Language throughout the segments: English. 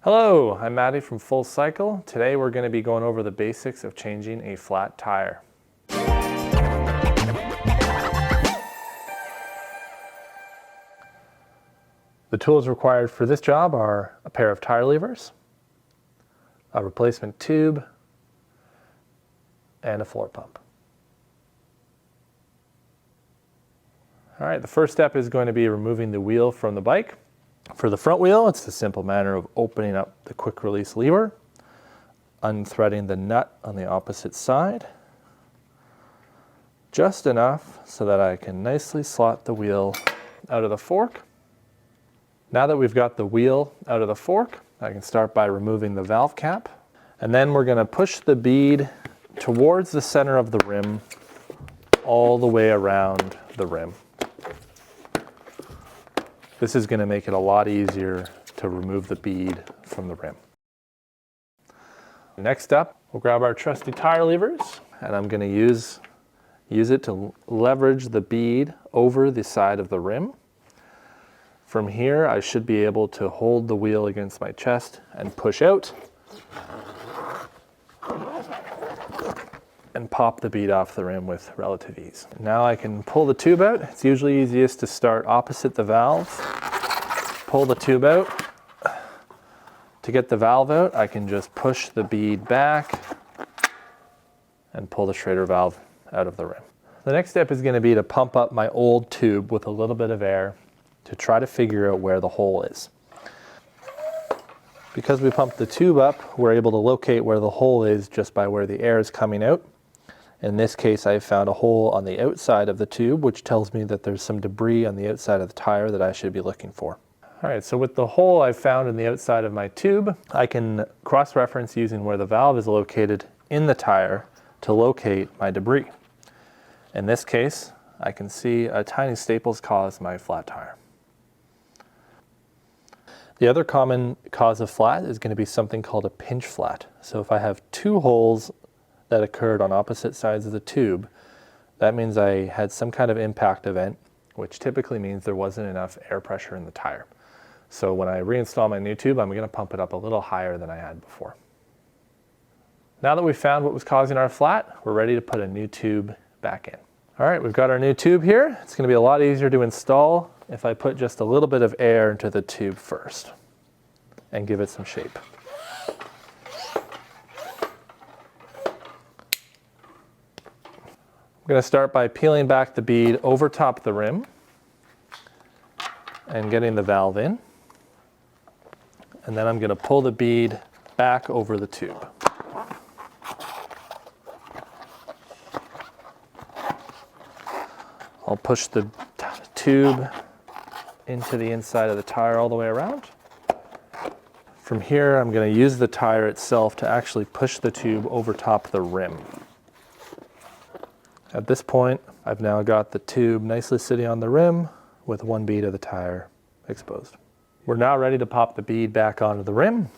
Hello, I'm Matty from Full Cycle. Today we're going to be going over the basics of changing a flat tire. The tools required for this job are a pair of tire levers, a replacement tube, and a floor pump. Alright, the first step is going to be removing the wheel from the bike. For the front wheel, it's the simple matter of opening up the quick release lever, unthreading the nut on the opposite side, just enough so that I can nicely slot the wheel out of the fork. Now that we've got the wheel out of the fork, I can start by removing the valve cap. And then we're going to push the bead towards the center of the rim, all the way around the rim. This is going to make it a lot easier to remove the bead from the rim. Next up, we'll grab our trusty tire levers, and I'm going to use it to leverage the bead over the side of the rim. From here, I should be able to hold the wheel against my chest and push out and pop the bead off the rim with relative ease. Now I can pull the tube out. It's usually easiest to start opposite the valve. Pull the tube out. To get the valve out, I can just push the bead back and pull the Schrader valve out of the rim. The next step is going to be to pump up my old tube with a little bit of air to try to figure out where the hole is. Because we pumped the tube up, we're able to locate where the hole is just by where the air is coming out. In this case, I found a hole on the outside of the tube, which tells me that there's some debris on the outside of the tire that I should be looking for. All right, so with the hole I found in the outside of my tube, I can cross-reference using where the valve is located in the tire to locate my debris. In this case, I can see a tiny staples caused my flat tire. The other common cause of flat is going to be something called a pinch flat. So if I have two holes that occurred on opposite sides of the tube, that means I had some kind of impact event, which typically means there wasn't enough air pressure in the tire. So when I reinstall my new tube, I'm going to pump it up a little higher than I had before. Now that we've found what was causing our flat, we're ready to put a new tube back in. All right, we've got our new tube here. It's going to be a lot easier to install if I put just a little bit of air into the tube first and give it some shape. I'm going to start by peeling back the bead over top of the rim and getting the valve in. And then I'm going to pull the bead back over the tube. I'll push the tube into the inside of the tire all the way around. From here, I'm going to use the tire itself to actually push the tube over top of the rim. At this point, I've now got the tube nicely sitting on the rim with one bead of the tire exposed. We're now ready to pop the bead back onto the rim.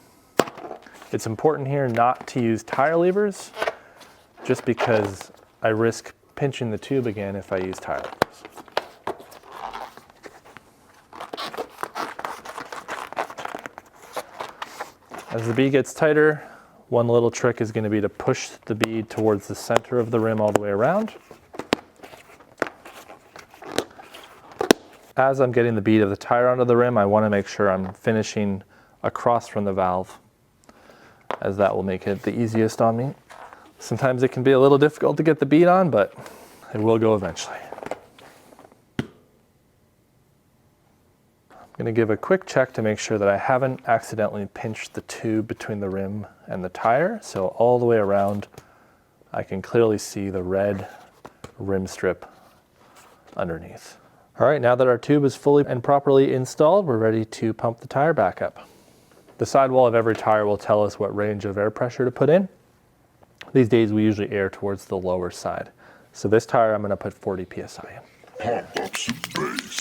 It's important here not to use tire levers, just because I risk pinching the tube again if I use tire levers. As the bead gets tighter, one little trick is going to be to push the bead towards the center of the rim all the way around. As I'm getting the bead of the tire onto the rim, I want to make sure I'm finishing across from the valve, as that will make it the easiest on me. Sometimes it can be a little difficult to get the bead on, but it will go eventually. I'm going to give a quick check to make sure that I haven't accidentally pinched the tube between the rim and the tire. So all the way around, I can clearly see the red rim strip underneath. All right, now that our tube is fully and properly installed, we're ready to pump the tire back up. The sidewall of every tire will tell us what range of air pressure to put in. These days we usually air towards the lower side. So this tire I'm going to put 40 psi in. Pump up some bass.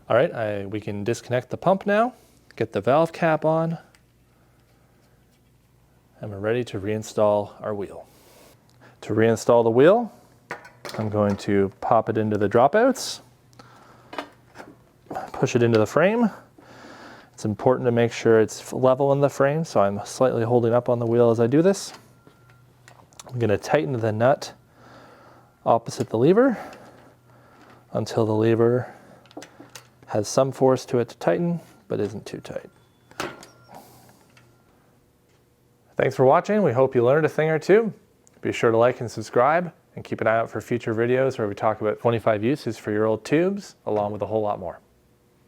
All right, we can disconnect the pump now, get the valve cap on, and we're ready to reinstall our wheel. To reinstall the wheel, I'm going to pop it into the dropouts, push it into the frame. It's important to make sure it's level in the frame, so I'm slightly holding up on the wheel as I do this. I'm going to tighten the nut opposite the lever until the lever has some force to it to tighten, but isn't too tight. Thanks for watching. We hope you learned a thing or two. Be sure to like and subscribe, and keep an eye out for future videos where we talk about 25 uses for your old tubes, along with a whole lot more.